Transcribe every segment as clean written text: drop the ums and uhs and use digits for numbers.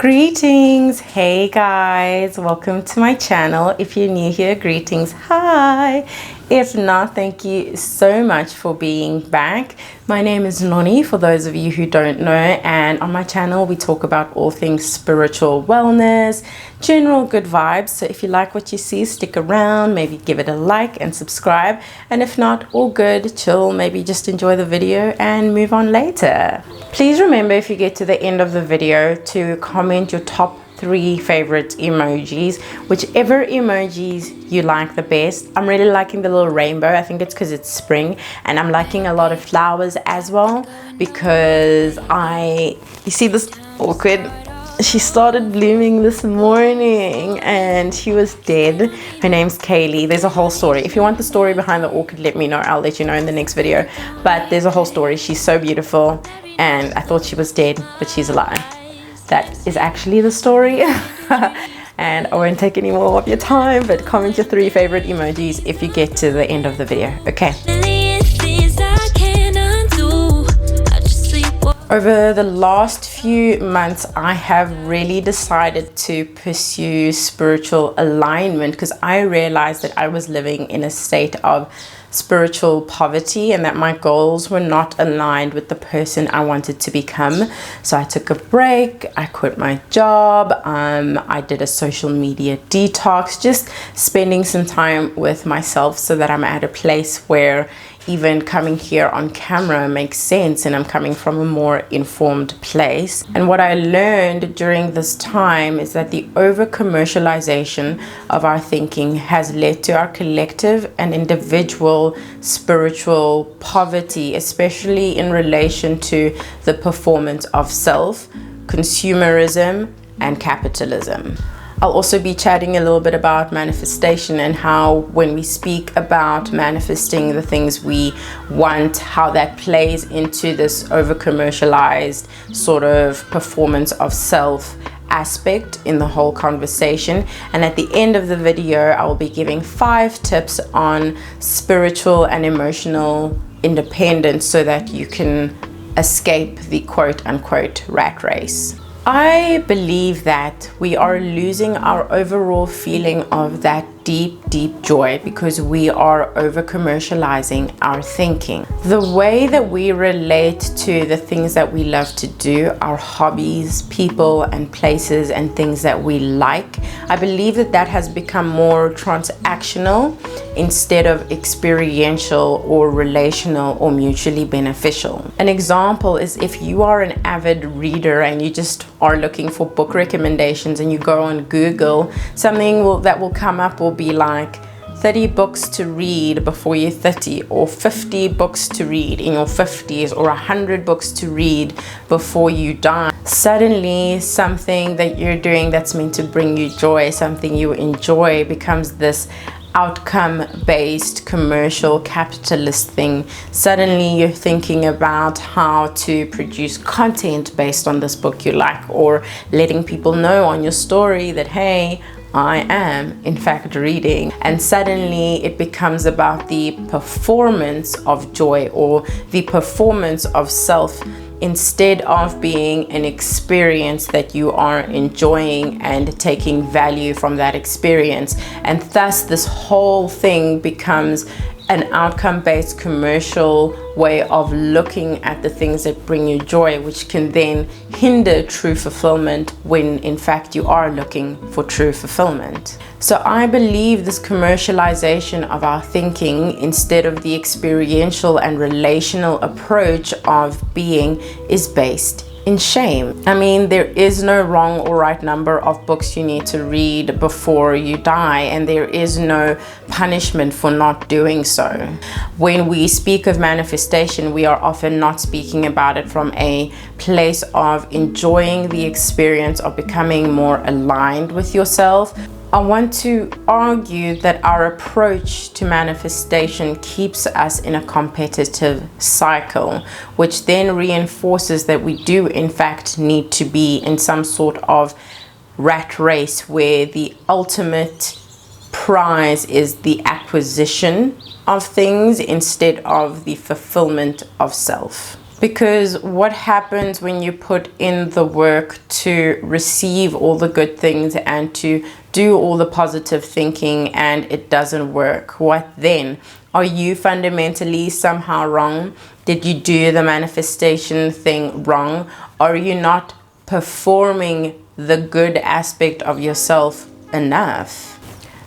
Greetings, hey guys, welcome to my channel. If you're new here, greetings, hi. If not, thank you so much for being back. My name is Noni, for those of you who don't know, and on my channel we talk about all things spiritual wellness, general good vibes. So if you like what you see, stick around, maybe give it a like and subscribe, and if not, all good, chill, maybe just enjoy the video and move on later. Please remember, if you get to the end of the video, to comment your top 3 favorite emojis, whichever emojis you like the best. I'm really liking the little rainbow. I think it's because it's spring, and I'm liking a lot of flowers as well, because you see this orchid, she started blooming this morning and she was dead. Her name's Kaylee. There's a whole story. If you want the story behind the orchid, let me know. I'll let you know in the next video, but there's a whole story. She's so beautiful, and I thought she was dead, but she's alive. That is actually the story. And I won't take any more of your time, but comment your 3 favorite emojis if you get to the end of the video. Okay. Over the last few months, I have really decided to pursue spiritual alignment, because I realized that I was living in a state of spiritual poverty and that my goals were not aligned with the person I wanted to become. So I took a break, I quit my job, I did a social media detox, just spending some time with myself so that I'm at a place where even coming here on camera makes sense and I'm coming from a more informed place. And what I learned during this time is that the over-commercialization of our thinking has led to our collective and individual spiritual poverty, especially in relation to the performance of self, consumerism, and capitalism. I'll also be chatting a little bit about manifestation and how, when we speak about manifesting the things we want, how that plays into this over-commercialized sort of performance of self aspect in the whole conversation. And at the end of the video, I will be giving 5 tips on spiritual and emotional independence so that you can escape the quote-unquote rat race. I believe that we are losing our overall feeling of that deep joy because we are over commercializing our thinking. The way that we relate to the things that we love to do, our hobbies, people and places and things that we like, I believe that that has become more transactional instead of experiential or relational or mutually beneficial. An example is if you are an avid reader and you just are looking for book recommendations and you go on Google, something that will come up will be like 30 books to read before you're 30, or 50 books to read in your 50s, or 100 books to read before you die. Suddenly something that you're doing that's meant to bring you joy, something you enjoy, becomes this outcome-based commercial capitalist thing. Suddenly you're thinking about how to produce content based on this book you like, or letting people know on your story that, hey, I am in fact reading. And suddenly it becomes about the performance of joy or the performance of self, instead of being an experience that you are enjoying and taking value from that experience. And thus this whole thing becomes an outcome-based commercial way of looking at the things that bring you joy, which can then hinder true fulfillment when in fact you are looking for true fulfillment. So I believe this commercialization of our thinking, instead of the experiential and relational approach of being, is based in shame. I mean, there is no wrong or right number of books you need to read before you die, and there is no punishment for not doing so. When we speak of manifestation, we are often not speaking about it from a place of enjoying the experience of becoming more aligned with yourself. I want to argue that our approach to manifestation keeps us in a competitive cycle, which then reinforces that we do in fact need to be in some sort of rat race where the ultimate prize is the acquisition of things instead of the fulfillment of self. Because what happens when you put in the work to receive all the good things and to do all the positive thinking and it doesn't work? What then? Are you fundamentally somehow wrong? Did you do the manifestation thing wrong? Are you not performing the good aspect of yourself enough?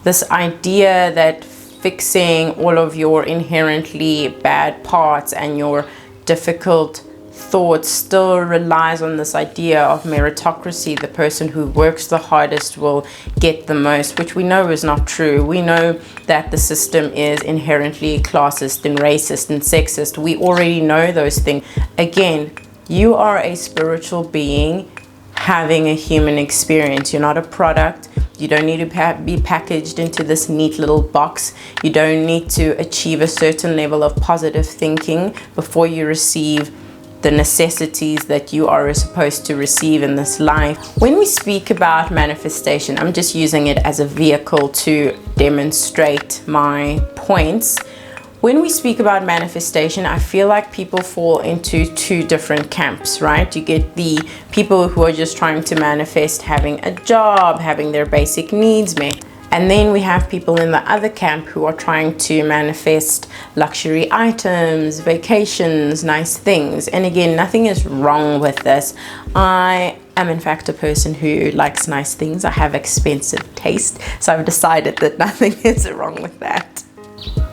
This idea that fixing all of your inherently bad parts and your difficult thoughts still relies on this idea of meritocracy. The person who works the hardest will get the most, which we know is not true. We know that the system is inherently classist and racist and sexist. We already know those things. Again, you are a spiritual being having a human experience. You're not a product. You don't need to be packaged into this neat little box. You don't need to achieve a certain level of positive thinking before you receive the necessities that you are supposed to receive in this life. When we speak about manifestation, I'm just using it as a vehicle to demonstrate my points. When we speak about manifestation, I feel like people fall into two different camps, right? You get the people who are just trying to manifest having a job, having their basic needs met. And then we have people in the other camp who are trying to manifest luxury items, vacations, nice things. And again, nothing is wrong with this. I am in fact a person who likes nice things. I have expensive taste, so I've decided that nothing is wrong with that.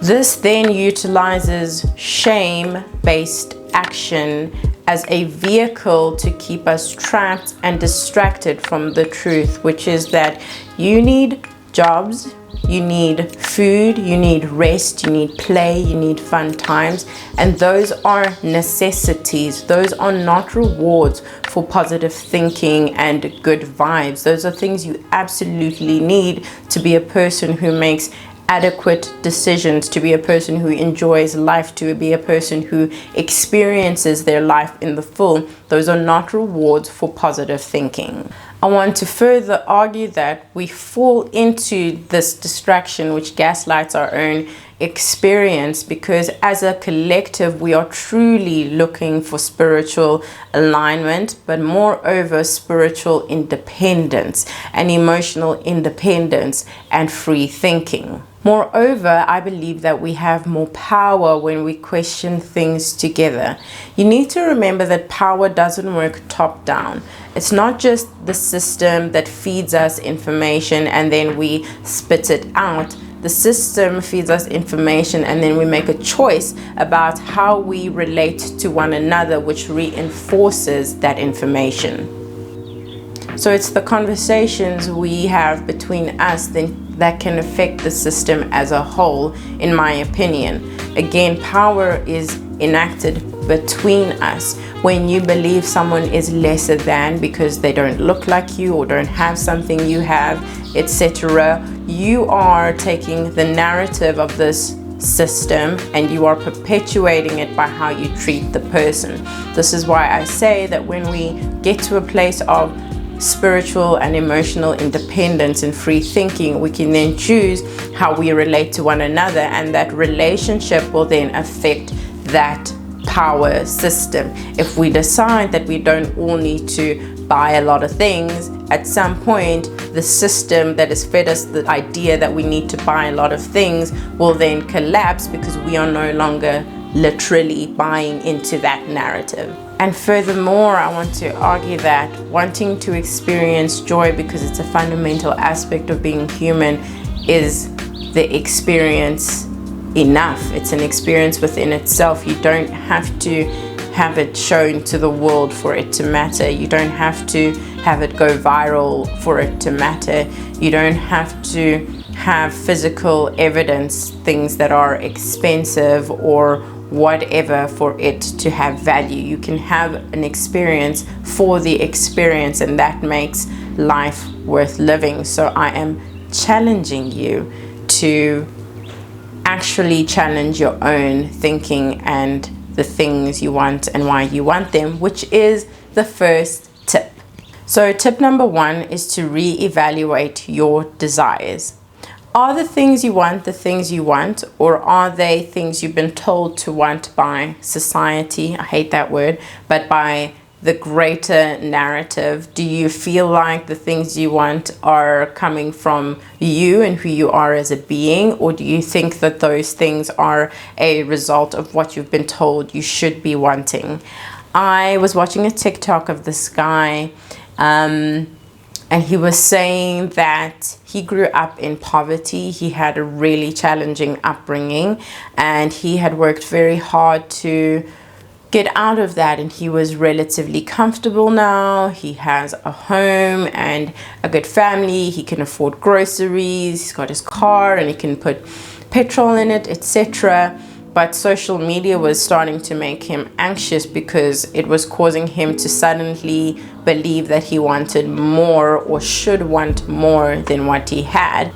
This then utilizes shame-based action as a vehicle to keep us trapped and distracted from the truth, which is that you need jobs, you need food, you need rest, you need play, you need fun times, and those are necessities. Those are not rewards for positive thinking and good vibes. Those are things you absolutely need to be a person who makes adequate decisions, to be a person who enjoys life, to be a person who experiences their life in the full. Those are not rewards for positive thinking. I want to further argue that we fall into this distraction which gaslights our own experience, because as a collective we are truly looking for spiritual alignment, but moreover spiritual independence and emotional independence and free thinking. Moreover, I believe that we have more power when we question things together. You need to remember that power doesn't work top down. It's not just the system that feeds us information and then we spit it out. The system feeds us information and then we make a choice about how we relate to one another, which reinforces that information. So it's the conversations we have between us that can affect the system as a whole, in my opinion. Again, power is enacted between us. When you believe someone is lesser than because they don't look like you or don't have something you have, etc., you are taking the narrative of this system and you are perpetuating it by how you treat the person. This is why I say that when we get to a place of spiritual and emotional independence and free thinking, we can then choose how we relate to one another, and that relationship will then affect that power system. If we decide that we don't all need to buy a lot of things, at some point the system that has fed us the idea that we need to buy a lot of things will then collapse, because we are no longer literally buying into that narrative. And furthermore, I want to argue that wanting to experience joy, because it's a fundamental aspect of being human, is the experience enough. It's an experience within itself. You don't have to have it shown to the world for it to matter. You don't have to have it go viral for it to matter. You don't have to have physical evidence, things that are expensive or whatever, for it to have value. You can have an experience for the experience, and that makes life worth living. So I am challenging you to actually challenge your own thinking and the things you want and why you want them, which is the first tip. So tip number one is to reevaluate your desires. Are the things you want the things you want, or are they things you've been told to want by society? I hate that word, but by the greater narrative. Do you feel like the things you want are coming from you and who you are as a being, or do you think that those things are a result of what you've been told you should be wanting? I was watching a TikTok of this guy, and he was saying that he grew up in poverty. He had a really challenging upbringing, and he had worked very hard to get out of that, and he was relatively comfortable now. He has a home and a good family. He can afford groceries. He's got his car and he can put petrol in it, etc. But social media was starting to make him anxious because it was causing him to suddenly believe that he wanted more or should want more than what he had.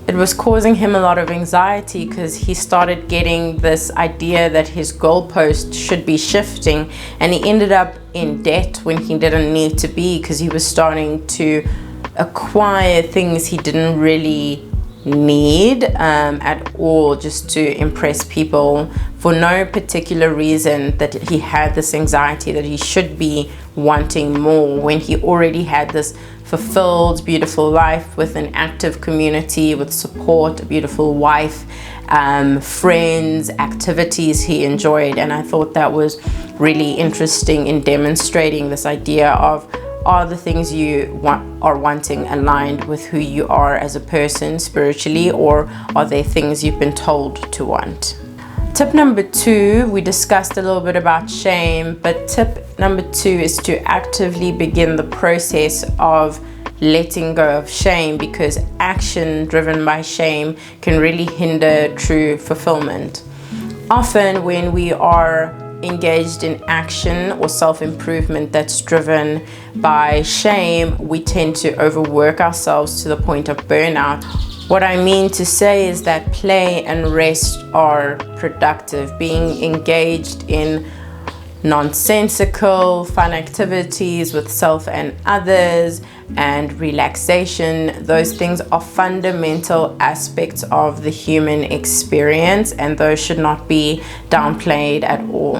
It was causing him a lot of anxiety because he started getting this idea that his goalpost should be shifting, and he ended up in debt when he didn't need to be, because he was starting to acquire things he didn't really need at all, just to impress people for no particular reason, that he had this anxiety that he should be wanting more when he already had this fulfilled, beautiful life with an active community, with support, a beautiful wife, friends, activities he enjoyed. And I thought that was really interesting in demonstrating this idea of, are the things you are wanting aligned with who you are as a person spiritually, or are they things you've been told to want? Tip number 2, we discussed a little bit about shame, but tip number 2 is to actively begin the process of letting go of shame, because action driven by shame can really hinder true fulfillment. Often when we are engaged in action or self-improvement that's driven by shame, we tend to overwork ourselves to the point of burnout. What I mean to say is that play and rest are productive. Being engaged in nonsensical fun activities with self and others, and relaxation, those things are fundamental aspects of the human experience, and those should not be downplayed at all.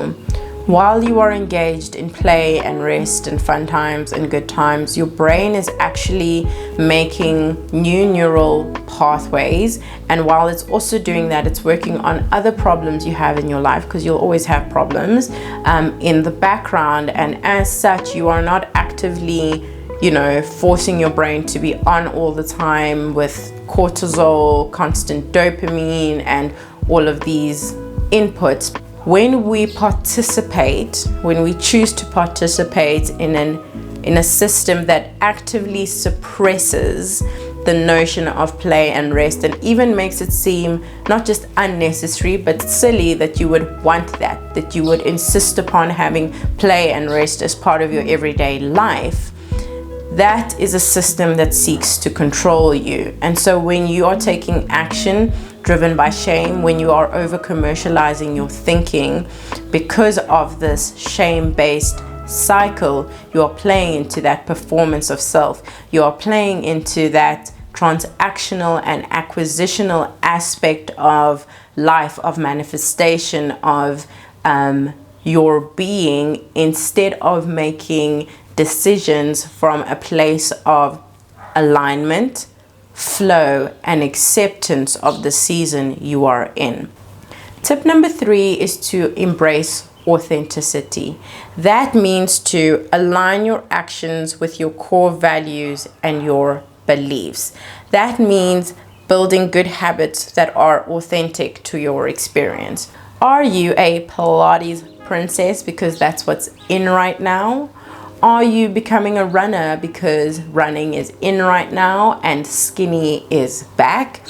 While you are engaged in play and rest and fun times and good times, your brain is actually making new neural pathways, and while it's also doing that, it's working on other problems you have in your life, because you'll always have problems in the background, and as such you are not actively forcing your brain to be on all the time with cortisol, constant dopamine, and all of these inputs. When we choose to participate in a system that actively suppresses the notion of play and rest, and even makes it seem not just unnecessary but silly that you would want that you would insist upon having play and rest as part of your everyday life, that is a system that seeks to control you. And so when you are taking action driven by shame, when you are over-commercializing your thinking because of this shame-based cycle, you are playing into that performance of self. You are playing into that transactional and acquisitional aspect of life, of manifestation, of your being, instead of making decisions from a place of alignment, flow, and acceptance of the season you are in. Tip number 3 is to embrace authenticity. That means to align your actions with your core values and your beliefs. That means building good habits that are authentic to your experience. Are you a Pilates princess because that's what's in right now? Are you becoming a runner because running is in right now and skinny is back?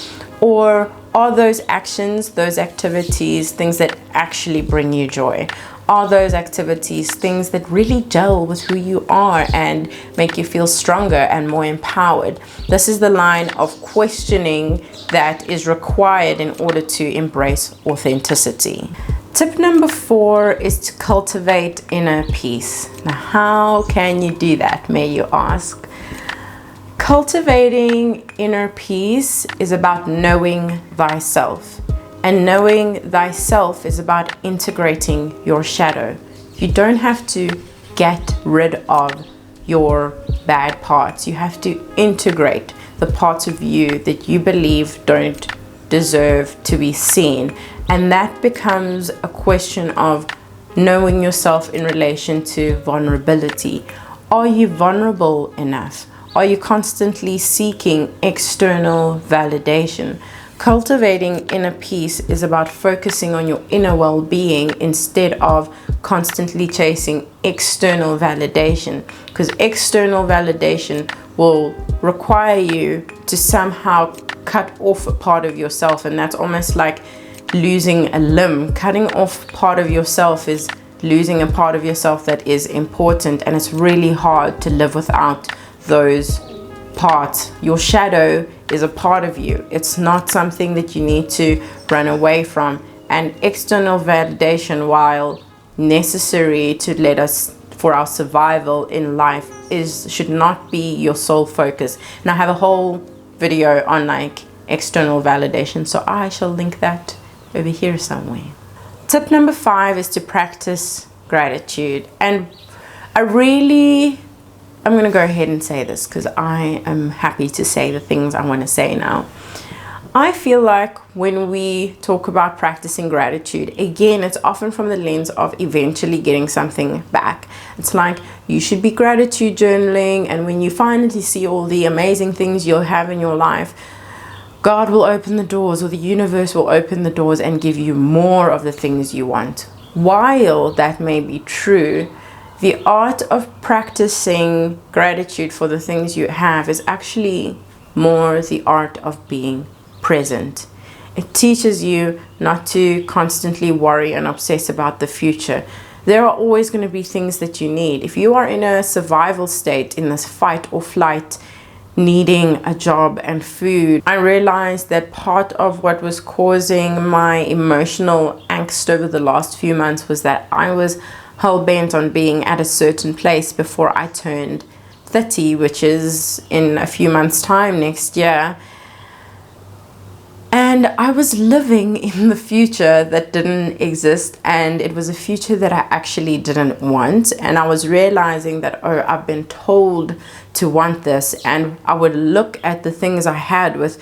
Or are those actions, those activities, things that actually bring you joy? Are those activities things that really gel with who you are and make you feel stronger and more empowered? This is the line of questioning that is required in order to embrace authenticity. Tip number 4 is to cultivate inner peace. Now, how can you do that, may you ask? Cultivating inner peace is about knowing thyself. And knowing thyself is about integrating your shadow. You don't have to get rid of your bad parts. You have to integrate the parts of you that you believe don't deserve to be seen. And that becomes a question of knowing yourself in relation to vulnerability. Are you vulnerable enough? Are you constantly seeking external validation? Cultivating inner peace is about focusing on your inner well-being instead of constantly chasing external validation, because external validation will require you to somehow cut off a part of yourself, and that's almost like losing a limb. Cutting off part of yourself is losing a part of yourself that is important, and it's really hard to live without those parts. Your shadow is a part of you. It's not something that you need to run away from. And external validation, while necessary to let us for our survival in life, should not be your sole focus. And I have a whole video on like external validation, so I shall link that over here somewhere. Tip number 5 is to practice gratitude. And I'm going to go ahead and say this because I am happy to say the things I want to say now. I feel like when we talk about practicing gratitude, again, it's often from the lens of eventually getting something back. It's like you should be gratitude journaling, and when you finally see all the amazing things you'll have in your life, God will open the doors, or the universe will open the doors and give you more of the things you want. While that may be true, the art of practicing gratitude for the things you have is actually more the art of being present. It teaches you not to constantly worry and obsess about the future. There are always going to be things that you need. If you are in a survival state, in this fight or flight, needing a job and food, I realized that part of what was causing my emotional angst over the last few months was that I was hell-bent on being at a certain place before I turned 30, which is in a few months' time next year. And I was living in the future that didn't exist, and it was a future that I actually didn't want. And I was realizing that, oh, I've been told to want this, and I would look at the things I had with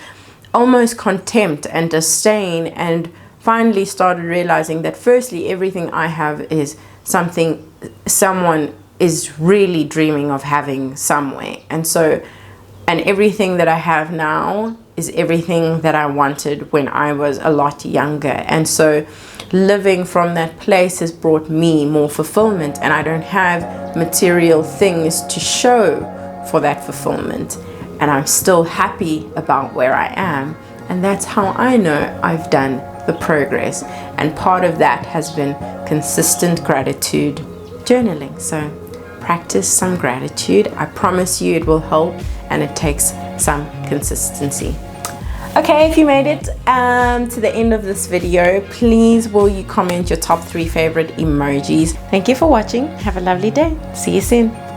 almost contempt and disdain, and finally started realizing that firstly, everything I have is something someone is really dreaming of having somewhere. And everything that I have now is everything that I wanted when I was a lot younger. And so living from that place has brought me more fulfillment, and I don't have material things to show for that fulfillment. And I'm still happy about where I am. And that's how I know I've done the progress. And part of that has been consistent gratitude journaling. So practice some gratitude. I promise you it will help, and it takes some consistency. Okay, if you made it to the end of this video, please will you comment your top 3 favorite emojis. Thank you for watching. Have a lovely day. See you soon.